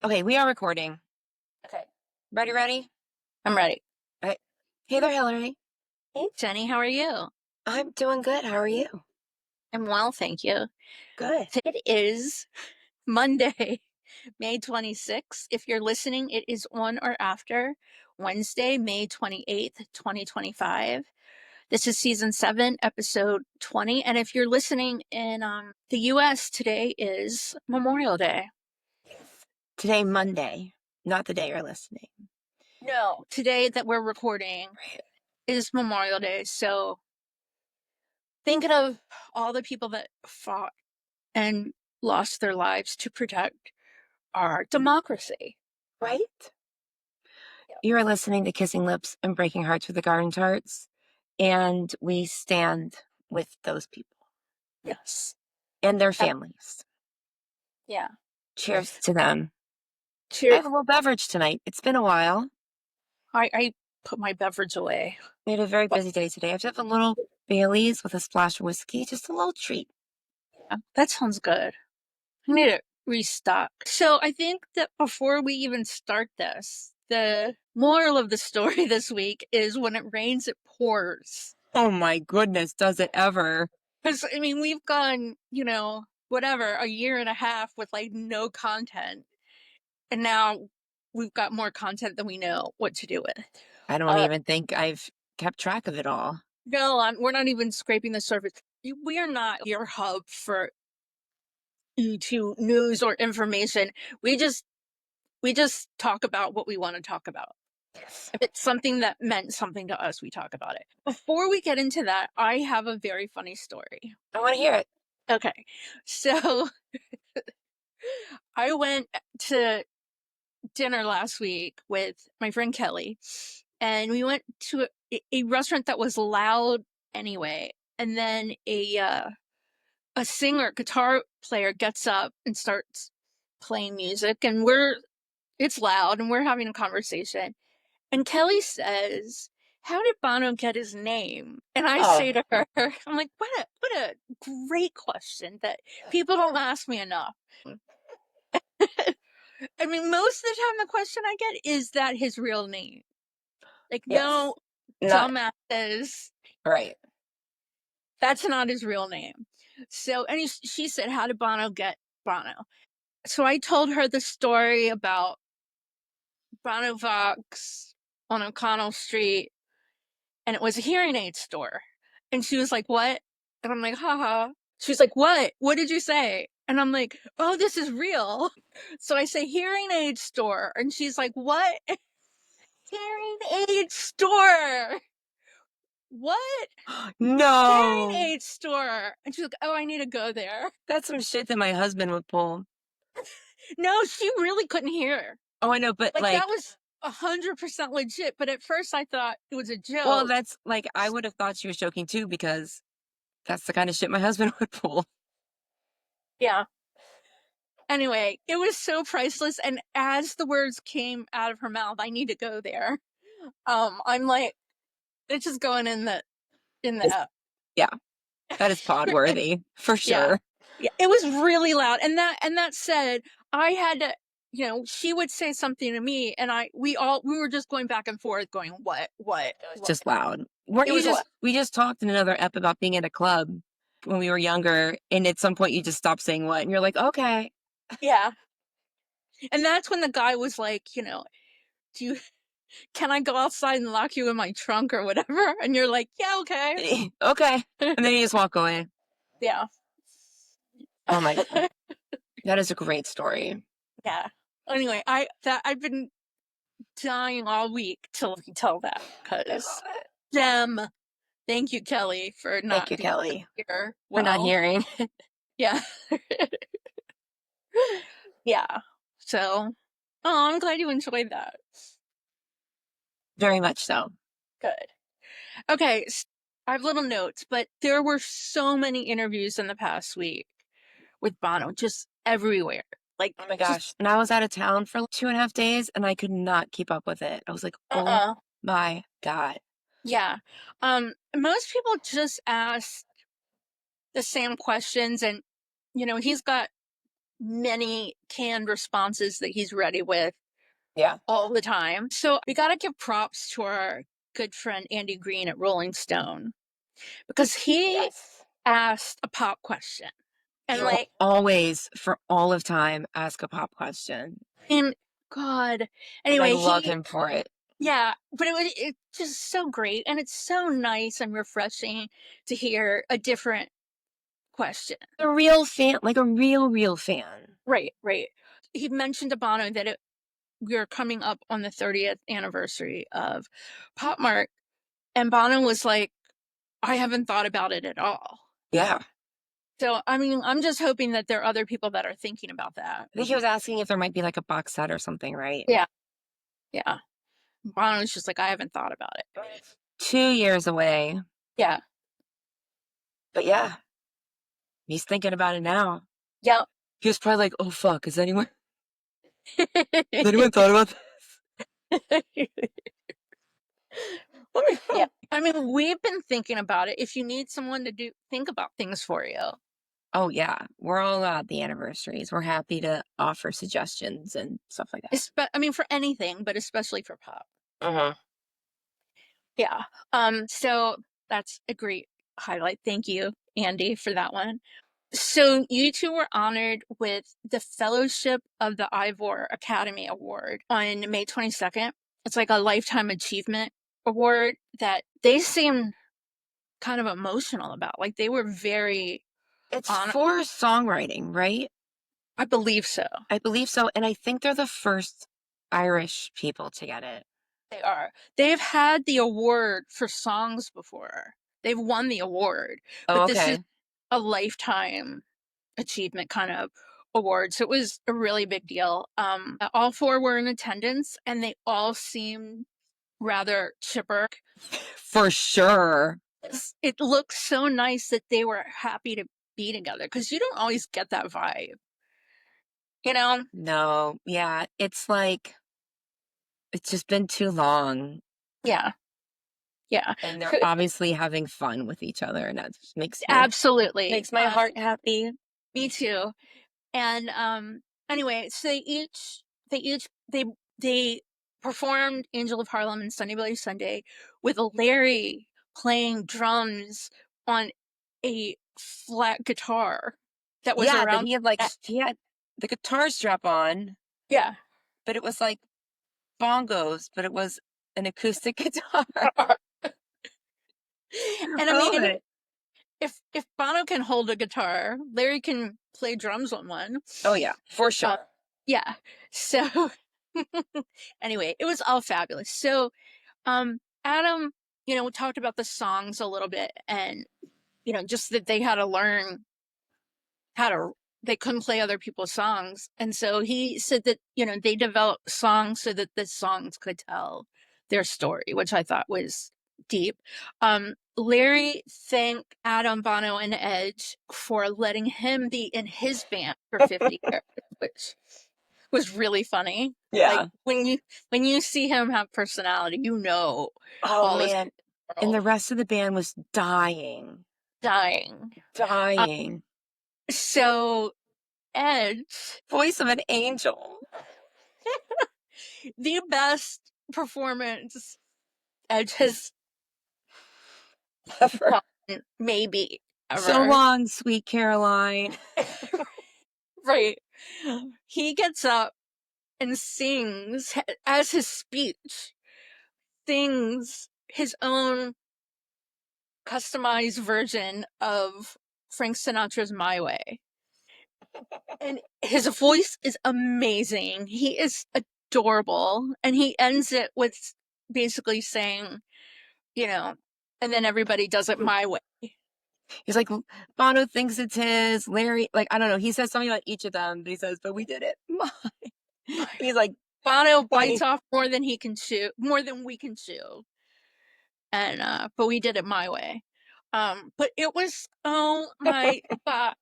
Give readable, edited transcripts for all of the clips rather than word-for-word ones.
Okay, we are recording. Okay, Ready? I'm ready. All right. Hey there, Hillary. Hey, Jenny, how are you? I'm doing good. How are you? I'm well, thank you. Good. It is Monday, May 26th. If you're listening, it is on or after Wednesday, May 28th, 2025. This is season 7, episode 20. And if you're listening in the US, today is Memorial Day. Today, Monday, not the day you're listening. No, today that we're recording Right. is Memorial Day. So thinking of all the people that fought and lost their lives to protect our democracy. Right? Yep. You are listening to Kissing Lips and Breaking Hearts with the Garden Tarts, and we stand with those people Yes. and their Ab- families. yeah. Cheers to them. I Cheer. have a little beverage tonight. It's been a while. I put my beverage away. We had a very But busy day today. I have to have a little Bailey's with a splash of whiskey, just a little treat. that sounds good. I need to restock. So I think that before we even start this, the moral of the story this week is when it rains, it pours. Oh my goodness, does it ever? Because, I mean, we've gone, whatever, a year and a half with like no content. And now we've got more content than we know what to do with. I don't Uh, even think I've kept track of it all. no, we're not even scraping the surface. We are not your hub for to news or information. We just talk about what we want to talk about. Yes. If it's something that meant something to us, we talk about it. Before we get into that, I have a very funny story. I want to hear it. Okay, so I went to dinner last week with my friend Kelly, and we went to a restaurant that was loud anyway. And then a singer, guitar player gets up and starts playing music, and it's loud, and we're having a conversation. And Kelly says, "How did Bono get his name?" And I Oh, say to her, "I'm like, what a great question that people don't ask me enough." I mean, most of the time, the question I get is that his real name. Like, yes. no, Not dumbasses, right. that's not his real name. So, and she said, "How did Bono get Bono?" So I told her the story about Bono Vox on O'Connell Street, and it was a hearing aid store. And she was like, "What?" And I'm like, haha. She's like, "What? What did you say?" And I'm like, "Oh, this is real." So I say hearing aid store. And she's like, "What?" Hearing aid store. What? Hearing No. aid store. And she's like, "Oh, I need to go there." That's some shit that my husband would pull. No, she really couldn't hear. Oh, I know, but Like that like, was 100% legit. But at first I thought it was a well, joke. that's like, I would have thought she was joking too because that's the kind of shit my husband would pull. Yeah. Anyway, it was so priceless. And as the words came out of her mouth, "I need to go there." I'm like, it's just going in the It's- yeah, that is pod worthy for yeah. sure. Yeah. It was really loud. And that said, I had to, she would say something to me, and we were just going back and forth going, what, It was what? just loud. Weren't It you was what? just, we just talked in another ep about being at a club when we were younger, and at some point you just stopped saying what, and you're like, okay. Yeah. And that's when the guy was like, do you can I go outside and lock you in my trunk or whatever? And you're like, yeah, okay. Okay. And then you just walk away. Yeah. Oh my God. That is a great story. Yeah. Anyway, I've been dying all week till we tell that I because love it. them. Thank you, Kelly, for Thank not you, being Kelly, here. for not Well, hearing. yeah. Yeah. So, oh, I'm glad you enjoyed that. Very much so. Good. Okay, I have little notes, but there were so many interviews in the past week with Bono, just everywhere. Like, Oh my just gosh. And I was out of town for like 2.5 days and I could not keep up with it. I was like, oh uh-uh. my God. Yeah. Most people just ask the same questions, and he's got many canned responses that he's ready with Yeah. all the time. So we got to give props to our good friend Andy Green at Rolling Stone because he Yes. asked a pop question. He And will like, always, for all of time, ask a pop question. and God, And I anyway, love he, him for it. yeah, but it's just so great. And it's so nice and refreshing to hear a different question. A real fan, like a real fan. Right, right. He mentioned to Bono that we are coming up on the 30th anniversary of Pop Mart. And Bono was like, I haven't thought about it at all. Yeah. So, I mean, I'm just hoping that there are other people that are thinking about that. I think he was asking if there might be like a box set or something, right? Yeah, yeah. Bono's just like, I haven't thought about it. I mean, it's 2 years away. Yeah. But yeah, he's thinking about it now. Yeah. He was probably like, oh fuck, has anyone thought about this? Let me Yeah. know. I mean, we've been thinking about it. If you need someone to think about things for you. Oh yeah. We're all about the anniversaries. We're happy to offer suggestions and stuff like that. I mean, for anything, but especially for pop. Uh-huh. Yeah. So that's a great highlight. Thank you, Andy, for that one. So you two were honored with the Fellowship of the Ivor Academy Award on May 22nd. It's like a lifetime achievement award that they seemed kind of emotional about. Like they were very It's on. for songwriting, right? I believe so. I believe so. And I think they're the first Irish people to get it. They are. They've had the award for songs before. They've won the award, Oh, but this is okay. a lifetime achievement kind of award. So it was a really big deal. All four were in attendance and they all seemed rather chipper. For sure. It looked so nice that they were happy to be together because you don't always get that vibe, you know? No, yeah. It's like, it's just been too long. Yeah, yeah. And they're obviously having fun with each other. And that just Absolutely. makes my heart happy. Me too. And anyway, so they performed Angel of Harlem and Sunday Bloody Sunday with Larry playing drums on a flat guitar that was Yeah, that around. he had the guitar strap on, Yeah. but it was like bongos, but it was an acoustic guitar. And I I mean, love it. if Bono can hold a guitar, Larry can play drums on one. Oh yeah, for Uh, sure. yeah. So anyway, it was all fabulous. So Adam, we talked about the songs a little bit and just that they had to learn how to they couldn't play other people's songs. And so he said that, they developed songs so that the songs could tell their story, which I thought was deep. Larry thanked Adam, Bono, and Edge for letting him be in his band for 50 years, which was really funny. Like Yeah. when you see him have personality, Oh all is man. And world the rest of the band was dying. dying. Um, Dying. so Edge, Voice of an angel. the best performance Edge has Ever. done, maybe So ever. long, sweet Caroline. Right. He gets up and sings as his speech, sings his own customized version of Frank Sinatra's My Way. And his voice is amazing. He is adorable. And he ends it with basically saying, you know, and then everybody does it my way. He's like, Bono thinks it's his. Larry, like, I don't know. He says something about each of them, but he says, but we did it. And he's like, Bono bites pointing. off more than he can chew, more than we can chew. And but we did it my way. But it was, oh my God.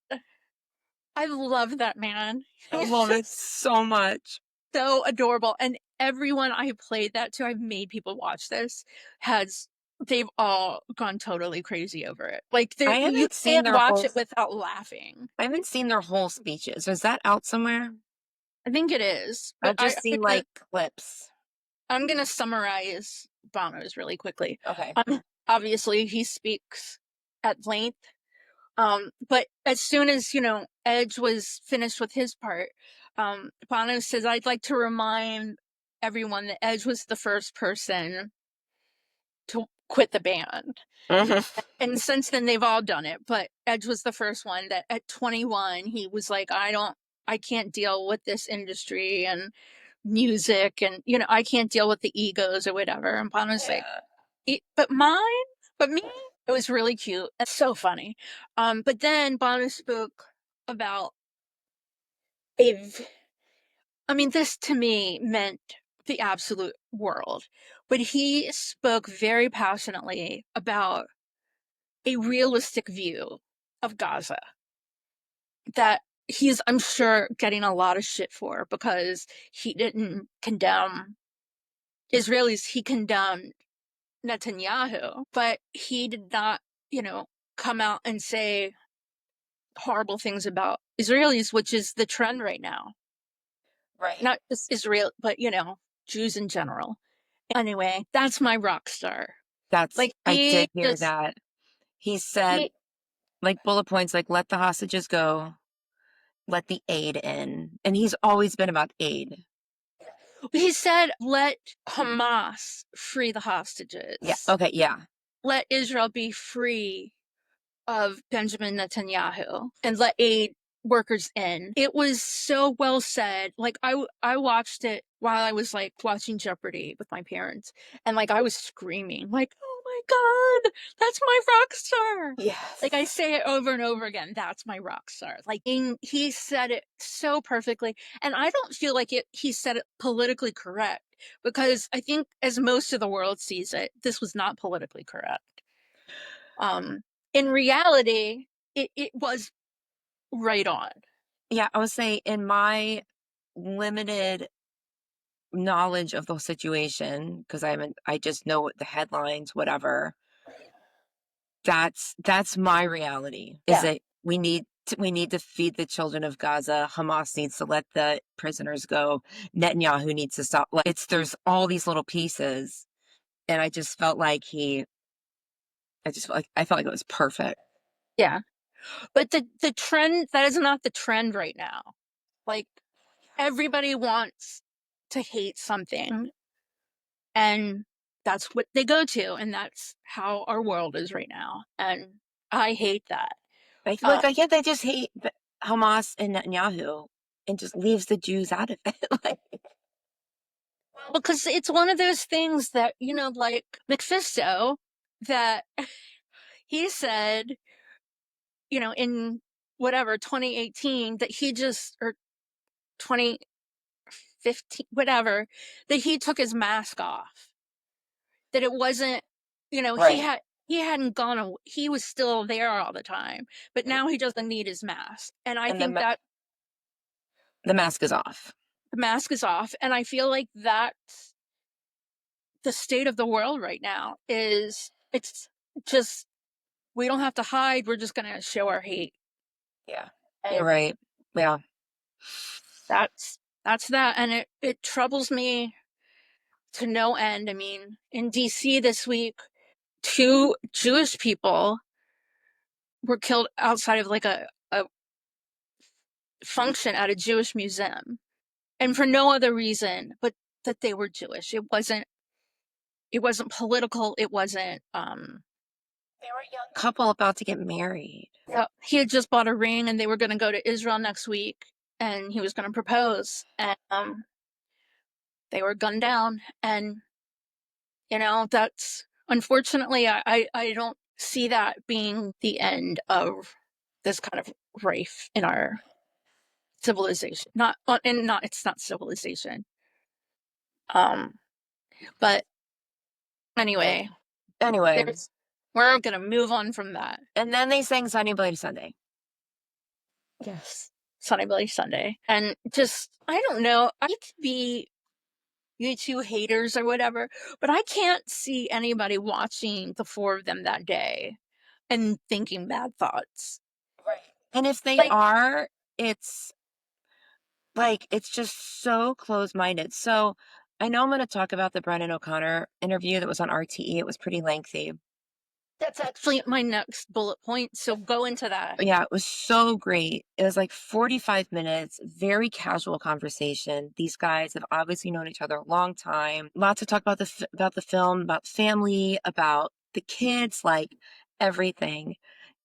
I love that man. I He's love it just so much. so adorable. And everyone I played that to, I've made people watch this, has they've all gone totally crazy over it. Like, I you haven't seen can't their watch whole it without laughing. I haven't seen their whole speeches. Is that out somewhere? I think it is, but I've just seen like clips. I'm gonna summarize Bono's really quickly. Okay. Obviously, he speaks at length. But as soon as, Edge was finished with his part, Bono says, I'd like to remind everyone that Edge was the first person to quit the band. Mhm. And since then, they've all done it. But Edge was the first one that at 21, he was like, I can't deal with this industry and music. And, I can't deal with the egos or whatever. And Bono's like, Yeah. But mine, but me, it was really cute. It's so funny. But then Bono spoke about a, I mean, this to me meant the absolute world. But he spoke very passionately about a realistic view of Gaza that he's, I'm sure, getting a lot of shit for because he didn't condemn Israelis. He condemned Netanyahu, but he did not, come out and say horrible things about Israelis, which is the trend right now. Right. Not just Israel, but Jews in general. Anyway, that's my rock star. That's Like I he did hear just that. He said he like bullet points like let the hostages go, let the aid in. And he's always been about aid. he said, let Hamas free the Yeah. hostages. Okay, yeah. Let Israel be free of Benjamin Netanyahu and let aid workers in. It was so well said. Like I watched it while I was like watching Jeopardy with my parents, and like I was screaming, like, "Oh my God, that's my rock star!" Like I Yes. say it over and over again. That's my rock star. Like he said it so perfectly, and I don't feel like he said it politically correct because I think as most of the world sees it, this was not politically correct. Um, in reality, it was right on. Yeah, I would say in my limited knowledge of the situation, because I just know what the headlines, whatever. That's my reality. Is Yeah. that we need to feed the children of Gaza. Hamas needs to let the prisoners go. Netanyahu needs to stop. Like it's there's all these little pieces, and I just felt like I felt like it was perfect. Yeah. But the trend, that is not the trend right now. Like everybody wants to hate something, and that's what they go to, and that's how our world is right now. And I hate that. I feel Uh, like I get they just hate Hamas and Netanyahu and just leaves the Jews out of it. Like, because it's one of those things that, like Mephisto, that he said, in whatever 2018, that he just, or 2015, whatever, that he took his mask off, that it wasn't, right. he hadn't he was still there all the time, but now he doesn't need his mask. And I And think that the mask is off. the mask is off. And I feel like that's the state of the world right now. It's just, we don't have to hide. We're just going to show our hate. Yeah. You're And right. Yeah. that's that. And it troubles me to no end. I mean, in DC this week, two Jewish people were killed outside of like a function at a Jewish museum. And for no other reason but that they were Jewish. It wasn't political. It wasn't They were a young couple about to get married. he had just bought a ring and they were gonna go to Israel next week and he was gonna propose. And they were gunned down. And that's, unfortunately, I don't see that being the end of this kind of rife in our civilization. Not and not It's not civilization. Um, but Right. anyway, Anyway, there's we're gonna move on from that. and then they sang Sunny Bloody Sunday. Yes. Sunny Bloody Sunday. And just, I don't know. I hate to be you two haters or whatever. But I can't see anybody watching the four of them that day and thinking bad thoughts. Right. And if they Like, are, it's like, it's just so close-minded. So, I know I'm gonna talk about the Brendan O'Connor interview that was on RTE. It was pretty lengthy. that's actually my next bullet point. So go into that. Yeah, it was so great. It was like 45 minutes, very casual conversation. These guys have obviously known each other a long time. Lots to talk about about the film, about family, about the kids, like everything,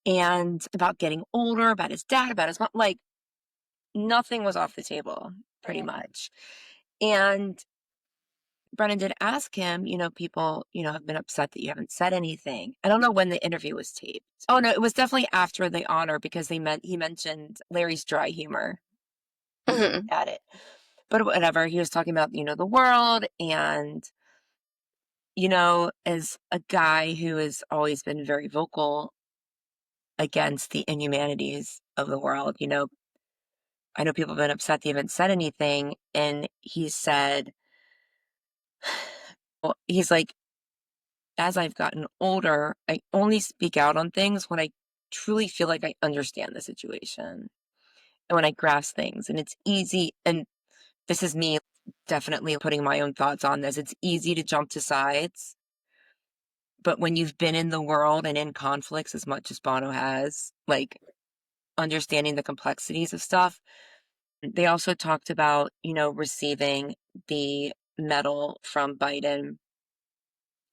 and about getting older, about his dad, about his mom. Like nothing was off the table, pretty much. And Brennan did ask him, people, have been upset that you haven't said anything. I don't know when the interview was taped. Oh no, it was definitely after the honor because he mentioned Larry's dry humor Mhm. at it. But whatever, he was talking about, the world and, as a guy who has always been very vocal against the inhumanities of the world, I know people have been upset they haven't said anything. And he said, well, he's like, as I've gotten older, I only speak out on things when I truly feel like I understand the situation and when I grasp things. And it's easy. And this is me definitely putting my own thoughts on this. It's easy to jump to sides. But when you've been in the world and in conflicts as much as Bono has, like understanding the complexities of stuff, they also talked about, receiving the medal from Biden,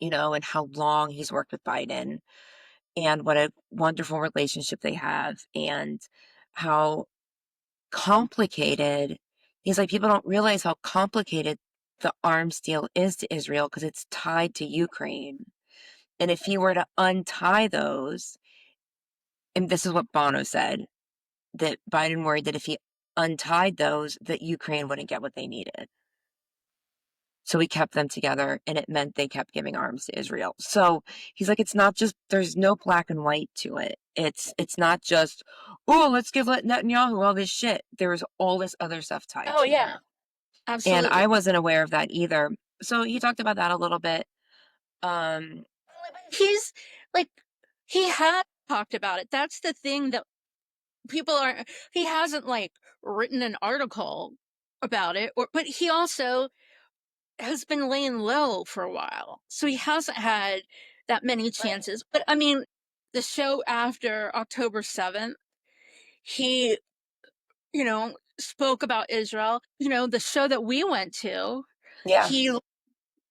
and how long he's worked with Biden and what a wonderful relationship they have and how complicated he's like people don't realize how complicated the arms deal is to Israel because it's tied to Ukraine. And if he were to untie those, and this is what Bono said, that Biden worried that if he untied those, that Ukraine wouldn't get what they needed. So he kept them together and it meant they kept giving arms to Israel. So he's like, it's not just, there's no black and white to it. It's not just, oh, let's give Netanyahu all this shit. There's all this other stuff tied Oh to yeah, it. And absolutely. I wasn't aware of that either. So he talked about that a little bit. Um, He's like, he had talked about it. That's the thing that people are, he hasn't like written an article about it, but he also has been laying low for a while. So he hasn't had that many chances. But I mean, the show after October 7th, he, spoke about Israel. The show that we went to, yeah. he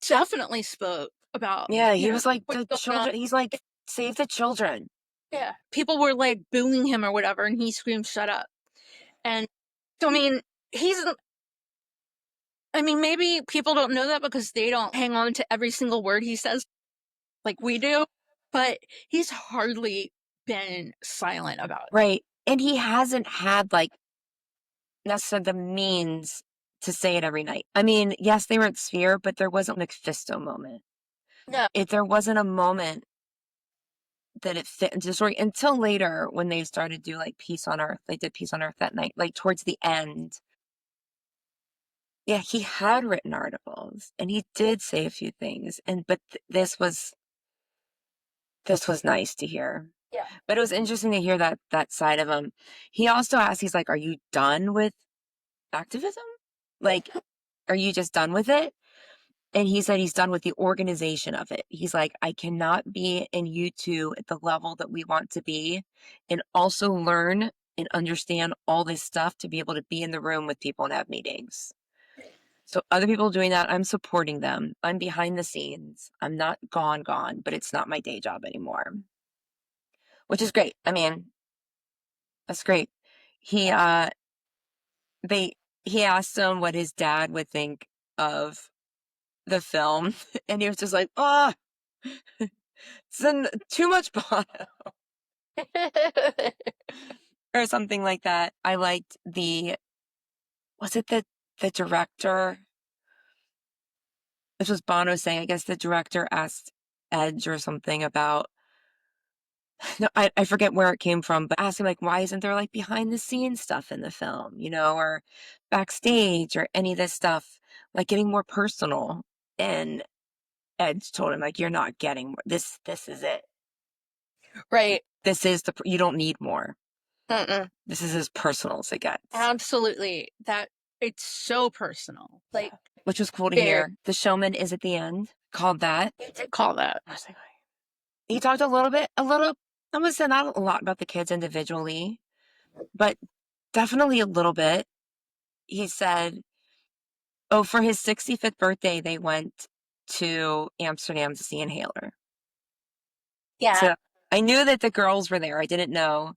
definitely spoke about, Yeah. He was like, what's the going on. children, he's like, save the children. Yeah. People were like booing him or whatever, and he screamed, shut up. And so, I mean, he's, I mean, maybe people don't know that because they don't hang on to every single word he says like we do, but he's hardly been silent about it. Right. And he hasn't had like necessarily the means to say it every night. I mean, yes, they were at Sphere, but there wasn't a Mephisto moment. No. If there wasn't a moment that it fit into the story until later when they started to do like Peace on Earth. They did Peace on Earth that night, like towards the end. Yeah, he had written articles and he did say a few things. And but this was nice to hear. Yeah. But it was interesting to hear that side of him. He also asked, he's like, "Are you done with activism? Like, are you just done with it?" And he said he's done with the organization of it. He's like, I cannot be in U2 at the level that we want to be and also learn and understand all this stuff to be able to be in the room with people and have meetings. So other people doing that, I'm supporting them. I'm behind the scenes. I'm not gone, but it's not my day job anymore, which is great. I mean, that's great. He they he asked him what his dad would think of the film and he was just like, "Oh, too much Bono," or something like that. I liked was it the director? This was Bono saying, I guess the director asked Edge or something about, no, I forget where it came from, but asking like, why isn't there like behind the scenes stuff in the film, or backstage or any of this stuff? like getting more personal. And Ed told him, like, you're not getting more. This is it. Right. This is you don't need more. Mm-mm. This is as personal as it gets. Absolutely. That it's so personal. Like Which was cool to very. hear. The Showman is at the end, called that. You did call that. I was like, he talked I'm gonna say not a lot about the kids individually, but definitely a little bit. He said, oh, for his 65th birthday, they went to Amsterdam to see Inhaler. Yeah. So I knew that the girls were there. I didn't know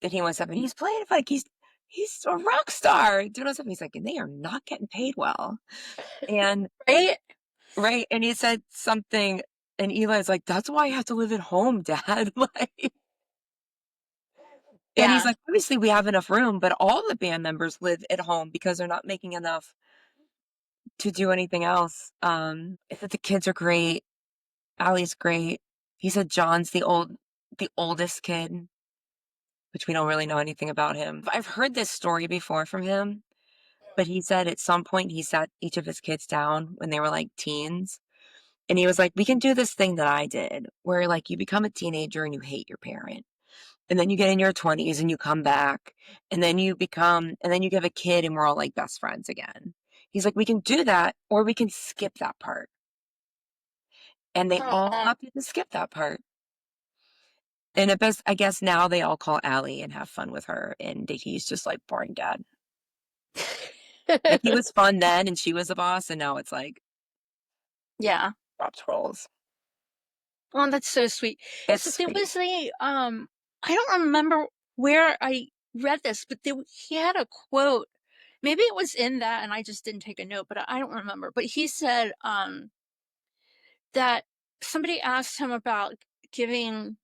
that he went up and he's playing like he's a rock star doing something. He's like, and they are not getting paid well. And Right. right, and he said something, and Eli's like, that's why I have to live at home, Dad. Like, and he's Yeah. like, obviously we have enough room, but all the band members live at home because they're not making enough to do anything else. I said the kids are great. Allie's great. He said John's the oldest kid, which we don't really know anything about him. I've heard this story before from him, but he said at some point he sat each of his kids down when they were like teens. And he was like, we can do this thing that I did where like you become a teenager and you hate your parent. And then you get in your 20s and you come back. And then and then you have a kid and we're all like best friends again. He's like, we can do that or we can skip that part. And they all opted to skip that part. And I guess now they all call Allie and have fun with her. And he's just like boring dad. Like he was fun then and she was the boss. And now it's like, Yeah. drops roles. Oh, that's so sweet. It's So there sweet. was I don't remember where I read this, but he had a quote. Maybe it was in that and I just didn't take a note, but I don't remember. But he said that somebody asked him about giving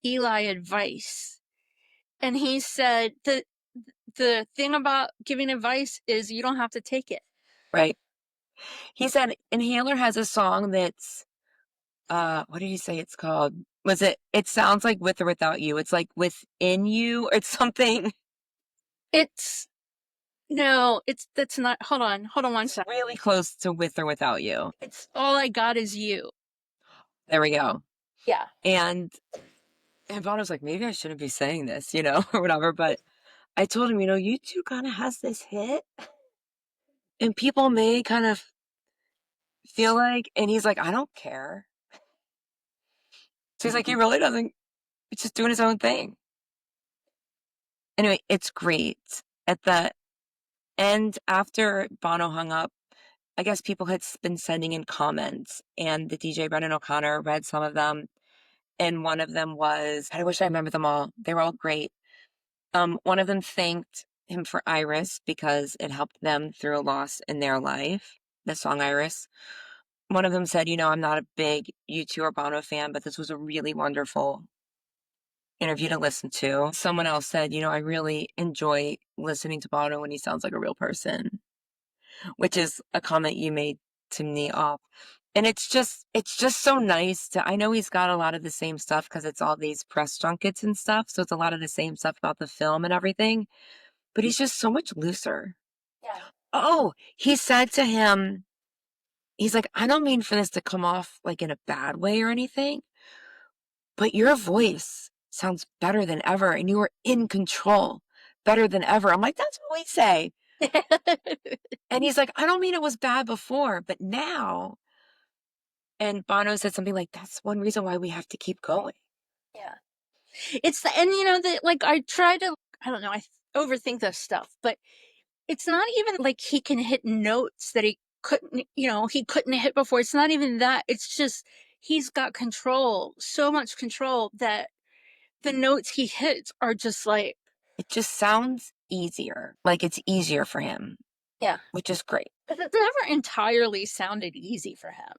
Eli advice. And he said the thing about giving advice is you don't have to take it. Right. He said Inhaler has a song that's what did he say it's called? It sounds like With or Without You. It's like Within You. It's something It's no, it's that's not. Hold on one second. really close to With or Without You. It's All I Got Is You. There we go. Yeah. And Bono's like, maybe I shouldn't be saying this, or whatever. But I told him, you two kind of has this hit, and people may kind of feel like, and he's like, I don't care. So he's like, he really doesn't. He's just doing his own thing. Anyway, it's great. At the end, after Bono hung up, I guess people had been sending in comments, and the DJ Brendan O'Connor read some of them. And one of them was, I wish I remember them all. They were all great. One of them thanked him for Iris because it helped them through a loss in their life, the song Iris. One of them said, I'm not a big U2 or Bono fan, but this was a really wonderful interview to listen to. Someone else said, I really enjoy listening to Bono when he sounds like a real person, which is a comment you made to me off. And it's just so nice I know he's got a lot of the same stuff because it's all these press junkets and stuff. So it's a lot of the same stuff about the film and everything, but he's just so much looser. Yeah. Oh, he said to him, he's like, I don't mean for this to come off like in a bad way or anything, but your voice sounds better than ever and you are in control better than ever. I'm like, that's what we say. And he's like, I don't mean it was bad before, but now. And Bono said something like, that's one reason why we have to keep going. Yeah. It's the and that like I try to I don't know, I overthink this stuff, but it's not even like he can hit notes that he couldn't hit before. It's not even that. It's just he's got control, so much control that the notes he hits are just like It just sounds easier. Like it's easier for him, yeah. which is great. But it never entirely sounded easy for him.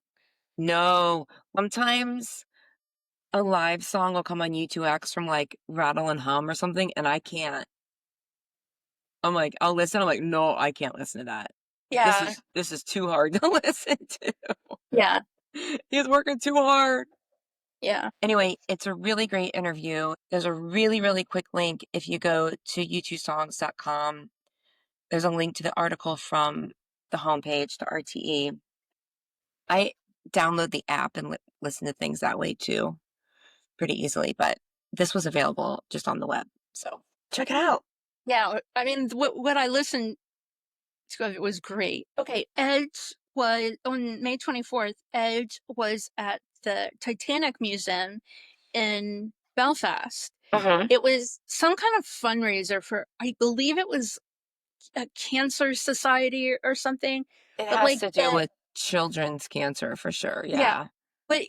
No, sometimes a live song will come on U2X from like Rattle and Hum or something, and I can't. I'm like, I'll listen. I'm like, no, I can't listen to that. Yeah. This is too hard to listen to. Yeah. He's working too hard. Yeah. Anyway, it's a really great interview. There's a really, really quick link if you go to u2songs.com. There's a link to the article from the homepage, the RTE. I download the app and listen to things that way too, pretty easily. But this was available just on the web, so check it out. Yeah, I mean, what I listened to of it was great. Okay, Edge was on May 24th. Edge was at the Titanic Museum in Belfast. Hmm. It was some kind of fundraiser for, I believe it was a cancer society or something. It But has like to do the with children's cancer for sure. yeah, Yeah. but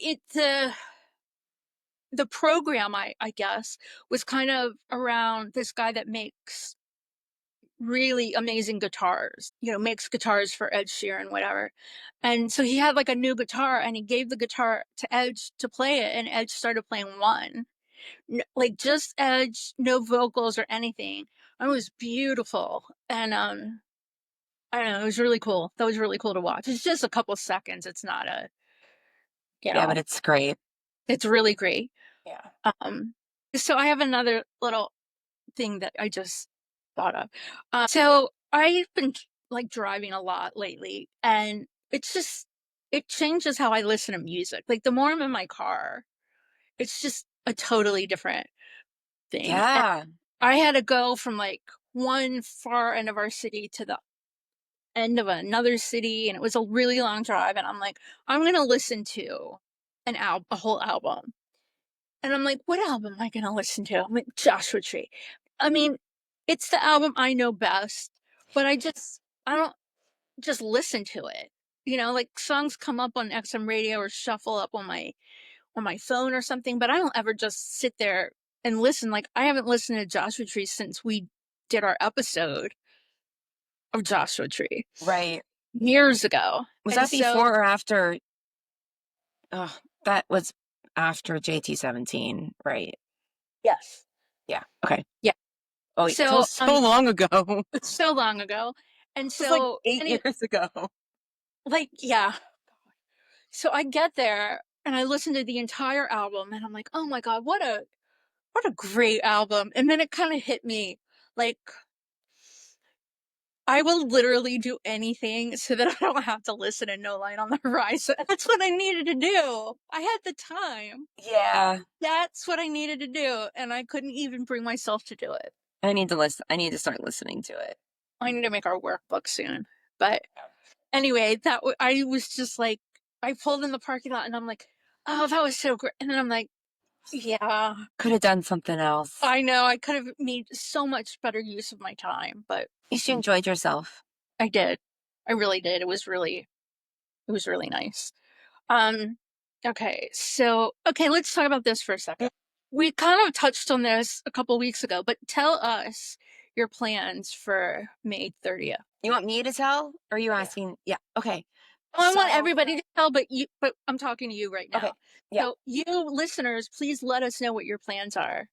the program I guess was kind of around this guy that makes really amazing guitars, makes guitars for Ed Sheeran, whatever. And so he had like a new guitar and he gave the guitar to Edge to play it, and Edge started playing one. Like just Edge, no vocals or anything. It was beautiful. And I don't know, it was really cool. That was really cool to watch. It's just a couple seconds. It's not a, you Yeah, but know, it's great. it's really great. Yeah. Um so I have another little thing that I just thought of. So I've been like driving a lot lately, and it changes how I listen to music. Like the more I'm in my car, it's just a totally different thing. And Yeah. I had to go from like one far end of our city to the end of another city, and it was a really long drive. And I'm like, I'm gonna listen to a whole album. And I'm like, what album am I gonna listen to? I'm like, Joshua Tree. I mean, it's the album I know best, but I don't just listen to it. Like songs come up on XM radio or shuffle up on my phone or something, but I don't ever just sit there and listen. Like I haven't listened to Joshua Tree since we did our episode of Joshua Tree Right. years ago. Was And that so, before or after? Oh, that was after JT17, right? yes. Yeah. Okay. Yeah. Oh, that So, was so long ago. It it's so long ago. And was like so, 8 years ago. like, yeah. So I get there and I listen to the entire album and I'm like, "Oh my God, what a great album." And then it kind of hit me like I will literally do anything so that I don't have to listen to No Light on the Horizon. That's what I needed to do. I had the time. Yeah. That's what I needed to do, and I couldn't even bring myself to do it. I need to listen. I need to start listening to it. I need to make our workbook soon. But anyway, I was just like, I pulled in the parking lot and I'm like, "Oh, that was so great." And then I'm like, "Yeah, Could have done something else. I know I could have made so much better use of my time, but You should enjoyed yourself. I did. I really did. It was really nice." Um, okay, so okay, let's talk about this for a second. We kind of touched on this a couple weeks ago, but tell us your plans for May 30th. You want me to tell? Or are you Yeah. asking? Yeah. Okay. Well, I want So, everybody to tell, but I'm talking to you right okay. now. Yeah. So you listeners, please let us know what your plans are.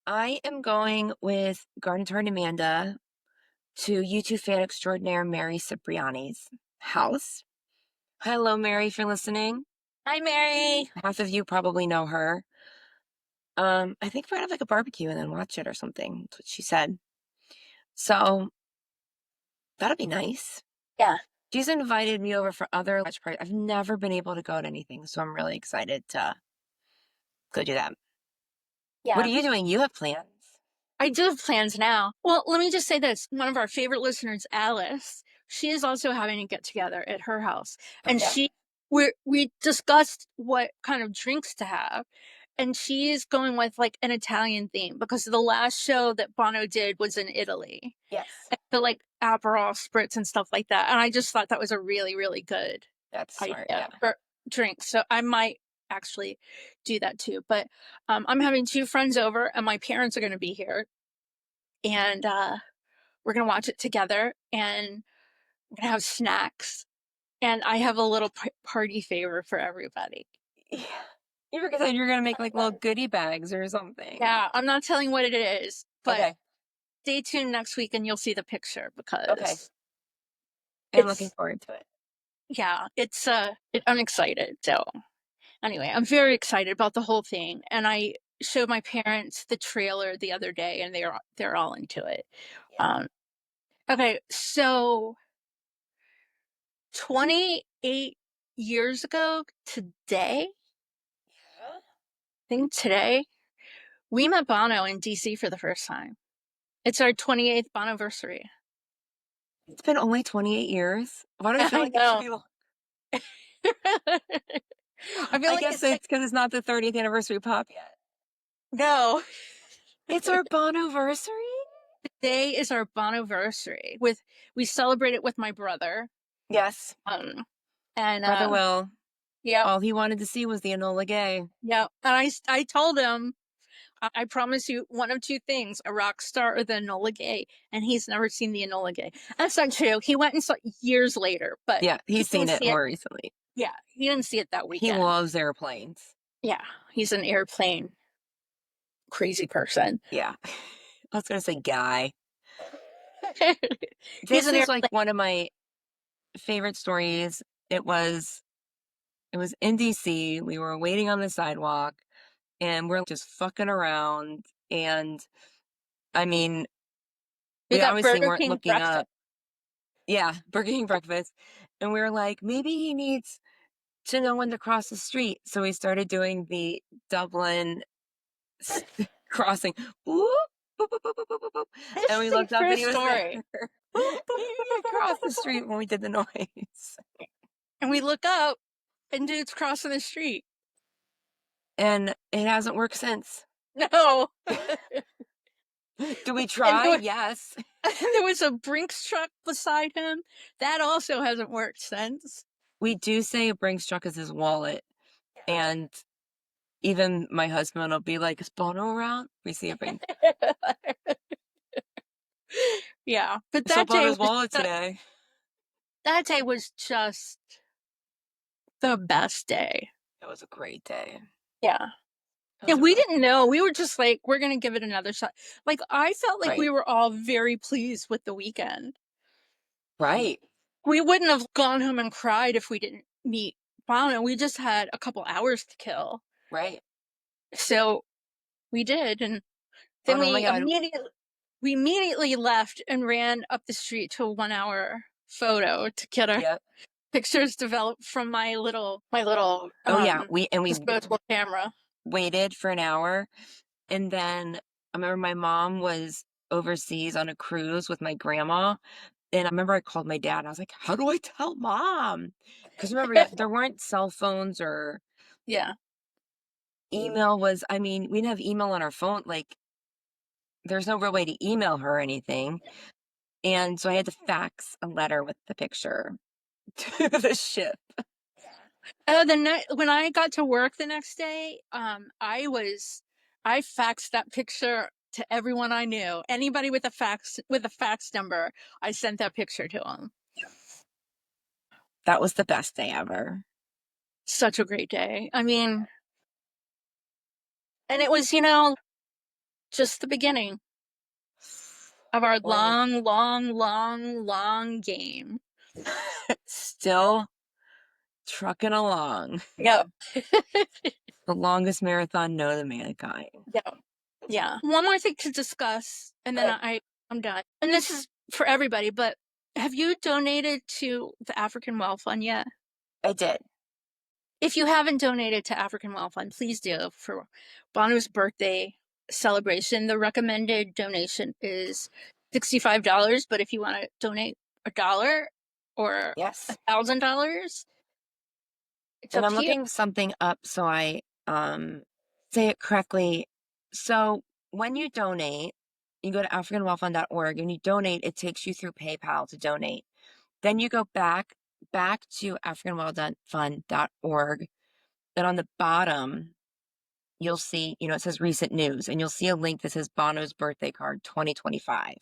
I am going with Garden Tart Amanda to YouTube fan extraordinaire Mary Cipriani's house. Hello, Mary, if you're listening. Hi, Mary. Half of you probably know her. I think we're gonna have like a barbecue and then watch it or something. That's what she said. So that'll be nice. Yeah. She's invited me over for other watch parties. I've never been able to go to anything, so I'm really excited to go do that. What Yeah. are you doing? You have plans. I do have plans now. Well, let me just say this. One of our favorite listeners, Alice, she is also having a get together at her house. And Yeah. we discussed what kind of drinks to have. And she's going with like an Italian theme because the last show that Bono did was in Italy. Yes. So like Aperol spritz and stuff like that. And I just thought that was a really, really good That's smart. idea Yeah. for drinks. So I might actually do that too. But I'm having two friends over and my parents are going to be here, and we're gonna watch it together, and we're gonna have snacks, and I have a little party favor for everybody. Yeah. You were saying you're gonna make like little goodie bags or something. Yeah, I'm not telling what it is, but Okay. stay tuned next week and you'll see the picture Okay. because I'm looking it's forward to it. yeah, I'm excited. So anyway, I'm very excited about the whole thing, and I showed my parents the trailer the other day, and they're all into it. Yeah. Um, okay, so 28 years ago today, I think today, we met Bono in DC for the first time. It's our 28th Bonoversary. It's been only 28 years. Why do I feel I like it should know. be long? I feel I like guess it's like, it's because it's not the 30th anniversary pop yet. no, It's our Bonoversary? today is our Bonoversary. We celebrate it with my brother. Yes. Um, and Brother Will. yeah, All he wanted to see was the Enola Gay. yeah. And I told him, I promise you one of two things, a rock star or the Enola Gay. And he's never seen the Enola Gay. That's not true. He went and saw it years later, but Yeah, he he's didn't seen it see it. more recently. Yeah, he didn't see it that He weekend. loves airplanes. Yeah, he's an airplane crazy person. Yeah. I was going to say guy. He's This an is like airplane. one of my favorite stories. It was it was in DC. We were waiting on the sidewalk and we're just fucking around. And I mean, We we got obviously Burger weren't King looking breakfast. up. Yeah, Burger King breakfast. And we were like, maybe he needs to know when to cross the street. So we started doing the Dublin s- crossing. Whoop, boop, boop, boop, boop, boop, boop, boop. This And is we a looked up true and he was there. story. He crossed the street when we did the noise. And we look up, and dude's crossing the street. And it hasn't worked since. No. Do we And try? Yes. there was a Brinks truck beside him. That also hasn't worked since. We do say a Brinks truck is his wallet. And even my husband will be like, is Bono around? We see a Brinks. Yeah, but Saw Bono's wallet today. that day was just the best day. It was a great day. Yeah. It Yeah, was a we really didn't know. We were just like, we're gonna give it another shot. Like I felt like we right. were all very pleased with the weekend. Right. We wouldn't have gone home and cried if we didn't meet Bono. We just had a couple hours to kill. Right. So we did, and then Oh my God. we immediately left and ran up the street to a 1 hour photo to get our Yep. pictures developed from my little Oh yeah. We disposable camera. waited for an hour. And then I remember my mom was overseas on a cruise with my grandma. And I remember I called my dad and I was like, how do I tell mom? Because remember, there weren't cell phones or Yeah. email was, I mean, we didn't have email on our phone. Like, there's no real way to email her or anything. And so I had to fax a letter with the picture to the ship. Oh, when I got to work the next day, I faxed that picture to everyone I knew. Anybody with a fax number, I sent that picture to them. That was the best day ever. Such a great day. I mean, and it was, just the beginning of our Well, long, long, long, long game. still trucking along. Yep. The longest marathon known to mankind. Yep. Yeah. One more thing to discuss, and then I'm done. And this is for everybody, but have you donated to the African Well Fund yet? I did. If you haven't donated to African Well Fund, please do for Bono's birthday celebration. The recommended donation is $65, but if you want to donate $1 or Yes. $1,000, it's And up I'm to you. looking something up so I say it correctly. So when you donate, you go to africanwellfund.org and you donate, it takes you through PayPal to donate. Then you go back to africanwellfund.org. Then on the bottom, you'll see, it says recent news, and you'll see a link that says Bono's birthday card 2025.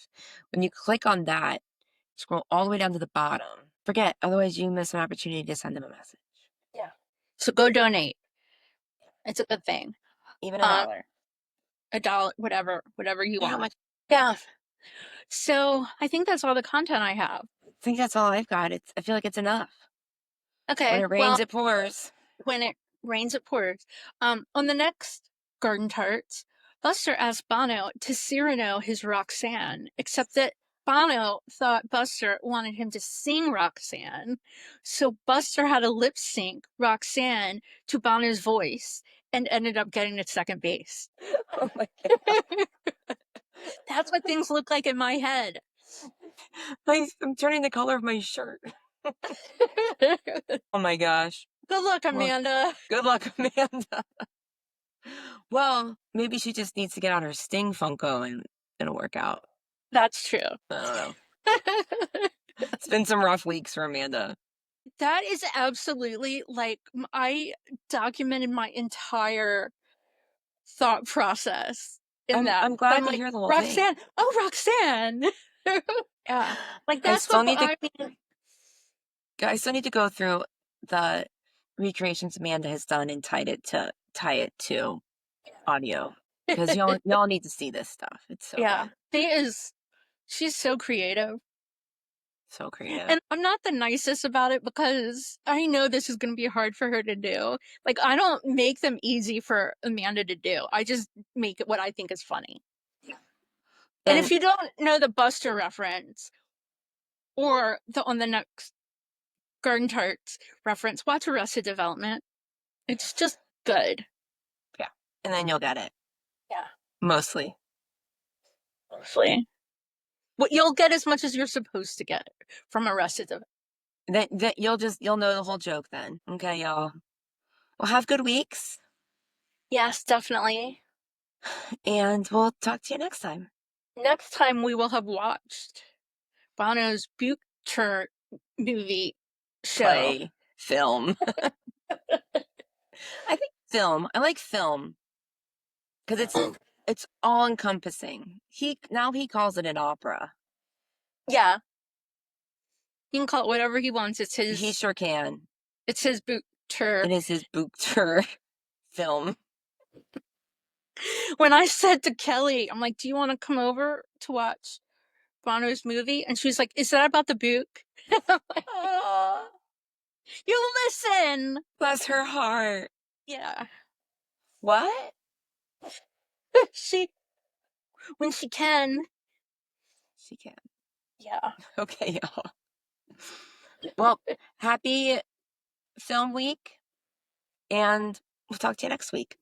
When you click on that, scroll all the way down to the bottom. Forget, otherwise you miss an opportunity to send them a message. Yeah. So go donate. It's a good thing. Even a Um, dollar. $1, whatever you You know how want. much? Yeah. So I think that's all the content I have. I think that's all I've got. I feel like it's enough. When Okay. it rains, Well, it pours. when it rains, it pours. On the next Garden Tarts, Buster asked Bono to Cyrano his Roxanne, except that Bono thought Buster wanted him to sing Roxanne, so Buster had to lip sync Roxanne to Bono's voice and ended up getting to second base. Oh my God. That's what things look like in my head. I'm turning the color of my shirt. Oh my gosh. Good luck, Amanda. Good luck, Amanda. Well, maybe she just needs to get on her Sting Funko and it'll work out. That's true. I don't know. It's been some rough weeks for Amanda. That is absolutely like I documented my entire thought process in that. I'm glad I'm to like, hear the whole Roxanne, thing. oh, Roxanne. Yeah. Like I that's still what need to I mean. I still need to go through the recreations Amanda has done and tie it to audio. Because y'all need to see this stuff. It's so Yeah. good. She's so creative. So creative. And I'm not the nicest about it because I know this is going to be hard for her to do. Like, I don't make them easy for Amanda to do. I just make it what I think is funny. And if you don't know the Buster reference or on the next Garden Tarts reference, watch Arrested Development. It's just good. Yeah. And then you'll get it. Yeah. Mostly. What you'll get as much as you're supposed to get from Arrested Development. That you'll know the whole joke then. Okay, y'all. Well, have good weeks. Yes, definitely. And we'll talk to you next time. Next time we will have watched Bono's Bucher movie show. Play. Film. I think film. I like film. Because it's all encompassing. He calls it an opera. Yeah. He can call it whatever he wants. He sure can. It's his Bucher. It is his Bucher film. When I said to Kelly, I'm like, do you want to come over to watch Bono's movie? And she's like, is that about the Buke? I'm like, oh, you listen. Bless her heart. Yeah. What? When she can. She can. Yeah. Okay, y'all. Well, happy film week. And we'll talk to you next week.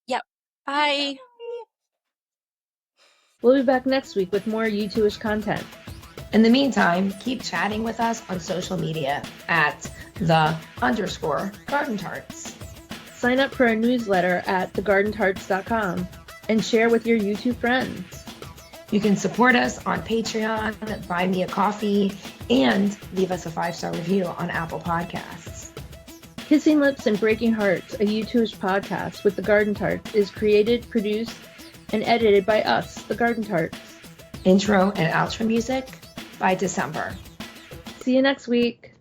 Yep. Bye. We'll be back next week with more U2ish content. In the meantime, keep chatting with us on social media at _Garden Tarts. Sign up for our newsletter at thegardentarts.com and share with your YouTube friends. You can support us on Patreon, buy me a coffee, and leave us a 5-star review on Apple Podcasts. Kissing Lips and Breaking Hearts, a U2ish podcast with the Garden Tarts, is created, produced, and edited by us, the Garden Tarts. Intro and outro music by December. See you next week.